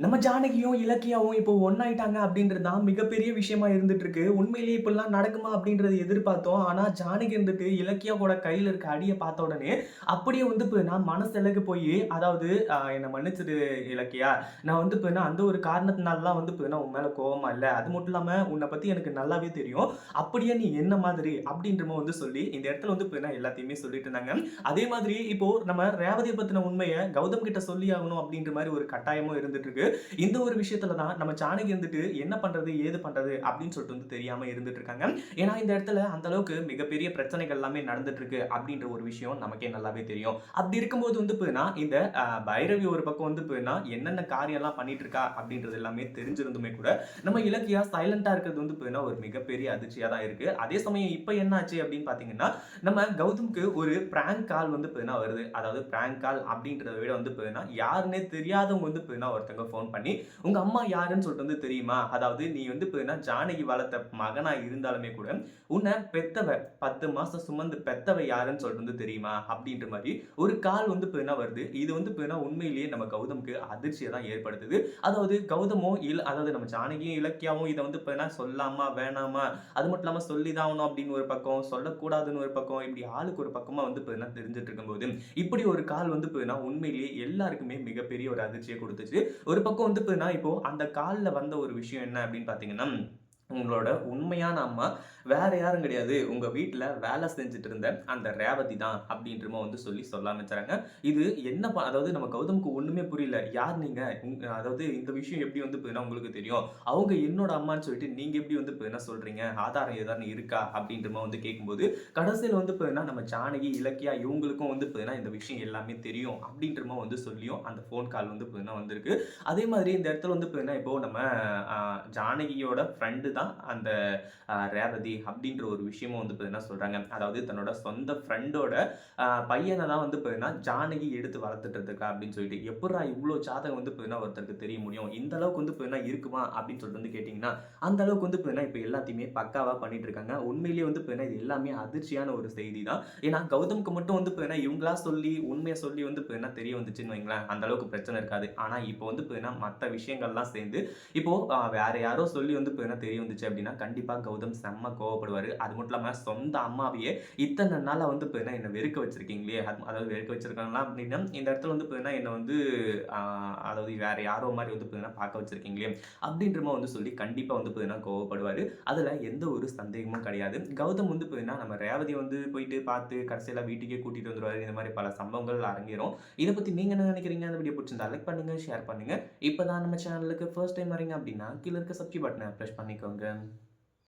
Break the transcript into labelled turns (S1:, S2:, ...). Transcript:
S1: நம்ம ஜானகியும், இலக்கியாவும் இப்போ ஒண்ணாயிட்டாங்க அப்படின்றது தான் மிகப்பெரிய விஷயமா இருந்துட்டு இருக்கு. உண்மையிலேயே இப்படிலாம் நடக்குமா அப்படின்றத எதிர்பார்த்தோம். ஆனா ஜானகி இருந்துட்டு இலக்கியா கூட கையில இருக்க அடிய பார்த்த உடனே, அப்படியே வந்து நான் மனசெளகி போயி, அதாவது என்ன மன்னிச்சிடு இலக்கியா. நான் வந்து அந்த ஒரு காரணத்தினாலலாம் வந்து உன் மேல கோவமா இல்ல. அது மட்டும் இல்லாம உன்ன பத்தி எனக்கு நல்லாவே தெரியும். அப்படியே நீ என்ன மாதிரி அப்படின்ற மாரி வந்து சொல்லி, இந்த இடத்துல வந்து எல்லாத்தையுமே சொல்லிட்டு இருந்தாங்க. அதே மாதிரி இப்போ நம்ம ரேவதிய பத்தின உண்மைய கௌதம் கிட்ட சொல்லி ஆகணும் அப்படின்ற மாரி ஒரு கட்டாயமும் இருந்துட்டு இருக்கு. இந்த ஒரு விஷயத்துல தான் நம்ம ஜானகி வந்துட்டு என்ன பண்றது, ஏது பண்றது அப்படின்னு சொல்லிட்டு வந்து தெரியாம இருந்துட்டு இருக்காங்க. ஏன்னா இந்த இடத்துல அந்த அளவுக்கு மிகப்பெரிய பிரச்சனைகள் எல்லாமே நடந்துட்டு இருக்கு அப்படின்ற ஒரு விஷயம் நமக்கே நல்லாவே தெரியும். அப்படி இருக்கும்போது வந்து இந்த பைரவி ஒரு பக்கம் வந்து என்னென்ன காரியம் எல்லாம் பண்ணிட்டு இருக்கா அப்படின்றது எல்லாமே தெரிஞ்சிருந்துமே கூட நம்ம இலக்கியா சைலண்டா இருக்கிறது வந்து ஒரு மிகப்பெரிய அதிர்ச்சியா தான் இருக்கு. அதே சமயம் இப்ப என்ன ஆச்சு அப்படின்னு பாத்தீங்கன்னா, நம்ம கௌதம்க்கு ஒரு பிராங்க் கால் வந்து வருது. அதாவது பிராங்க் கால் அப்படின்றத விட வந்து யாருன்னே தெரியாதவங்க வந்து ஒருத்தங்க ஃபோன் பண்ணி, "உங்க அம்மா யாருன்னு சொல்லிட்டு வந்து தெரியுமா? அதாவது நீ வந்து ஜானகி வளர்த்த மகனா இருந்தாலுமே கூட, உன்ன பெத்தவ 10 மாசம் சுமந்து பெத்தவ யாருன்னு சொல்லிட்டு வந்து தெரியுமா?" அப்படின்ற மாரி ஒரு கால் வந்து வருது. இது வந்து உண்மையிலேயே நம்ம கௌதம்க்கு அதிர்ச்சிய தான் ஏற்படுத்துது. அதாவது கௌதமும் அதாவது நம்ம ஜானகியும், இலக்கியாவும் இத வந்து சொல்லாமா? வேணாமா? அது மட்டும் இல்லாம சொல்லி தான் ஆகணும் அப்படின்னு ஒரு பக்கம், சொல்லக்கூடாதுன்னு ஒரு பக்கம், இப்படி ஆளுக்கு ஒரு பக்கமா வந்து தெரிஞ்சுட்டு இருக்கும்போது, இப்படி ஒரு கால் வந்து உண்மையிலேயே எல்லாருக்குமே மிகப்பெரிய ஒரு அதிர்ச்சிய குடுத்துச்சு. ஒரு பக்கம் வந்து இப்போ அந்த கால்ல வந்த ஒரு விஷயம் என்ன அப்படின்னு பார்த்தீங்கன்னா, உங்களோட உண்மையான அம்மா வேற யாரும் கிடையாது. உங்க வீட்ல வேலை செஞ்சுட்டு இருந்த அந்த ரேவதி தான் அப்படின்ற மாரி வந்து சொல்ல ஆரம்பிச்சாங்க. இது என்ன அதாவது நம்ம கௌதம்க்கு ஒண்ணுமே புரியல. யார் நீங்க? அதாவது இந்த விஷயம் எப்படி வந்து உங்களுக்கு தெரியும்? அவங்க என்னோட அம்மான்னு சொல்லிட்டு நீங்க எப்படி வந்து சொல்றீங்க? ஆதாரம் ஏதாவது இருக்கா? அப்படின்ற மாரி வந்து கேட்கும்போது, கடைசியில வந்து நம்ம ஜானகி, இலக்கியா இவங்களுக்கும் வந்து இந்த விஷயம் எல்லாமே தெரியும் அப்படின்ற மாரி வந்து சொல்லியும் அந்த ஃபோன் கால் வந்து வந்திருக்கு. அதே மாதிரி இந்த இடத்துல வந்து இப்போ நம்ம அ ஜானகியோட ஃப்ரெண்டு தான் அந்த ரேவதி அப்படின்ற ஒரு விஷயமும் வந்து சொல்றாங்க. அதாவது தன்னோட சொந்த ஃப்ரெண்டோட பையன தான் வந்து ஜானகி எடுத்து வளர்த்துட்டு இருக்கா அப்படின்னு சொல்லிட்டு. எப்புட்றா இவ்ளோ ஜாதகம் வந்து ஒருத்தருக்கு தெரிய முடியும்? இந்த அளவுக்கு வந்து இருக்குமா? அப்படின்னு சொல்லிட்டு வந்து கேட்டீங்கன்னா, அந்த அளவுக்கு வந்து இப்ப எல்லாத்தையுமே பக்காவா பண்ணிட்டு இருக்காங்க. உண்மையிலேயே வந்து இது எல்லாமே அதிர்ச்சியான ஒரு செய்தி தான். ஏன்னா கௌதம்க்கு மட்டும் வந்து இவங்களா சொல்லி, உண்மைய சொல்லி வந்து தெரிய வந்துச்சுன்னு வைங்களேன், அந்த அளவுக்கு பிரச்சனை இருக்காது. ஆனா இப்போ வந்து மத்த விஷயங்கள்லாம் சேர்ந்து இப்போ வேற யாரோ சொல்லி வந்து தெரிய வந்துச்சு அப்படின்னா, கண்டிப்பா கௌதம் செம்ம கோவப்படுவாரு. அது மட்டும் இல்லாம சொந்த அம்மாவையே இத்தன நாளா வந்து என்ன வெறுக்க வச்சிருக்கீங்களே, அதாவது வெறுக்க வச்சிருக்காங்களா அப்படின்னா, இந்த இடத்துல வந்து என்ன வந்து அ அதாவது வேற யாரோ மாரி வந்து பார்க்க வச்சிருக்கீங்களே, அப்படின்ற மாரி வந்து சொல்லி கண்டிப்பா வந்து கோவப்படுவாரு. அதுல எந்த ஒரு சந்தேகமும் கிடையாது. கௌதம் வந்து நம்ம ரேவதிய வந்து போயிட்டு பார்த்து கடைசியில வீட்டுக்கே கூட்டிட்டு வந்துருவாரு. இந்த மாரி பல சம்பவங்கள் அரங்கேறும். இத பத்தி நீங்க என்ன நினைக்கிறீங்க? அந்த வீடியோ பிடிச்சிருந்தா லைக் பண்ணுங்க, ஷேர் பண்ணுங்க. இப்பதான் நம்ம சேனலுக்கு ஃபர்ஸ்ட் டைம் வரீங்க அப்படின்னா, கீழ இருக்க சப்ஸ்கிரைப் பட்டன பிரஸ் பண்ணிக்கோங்க.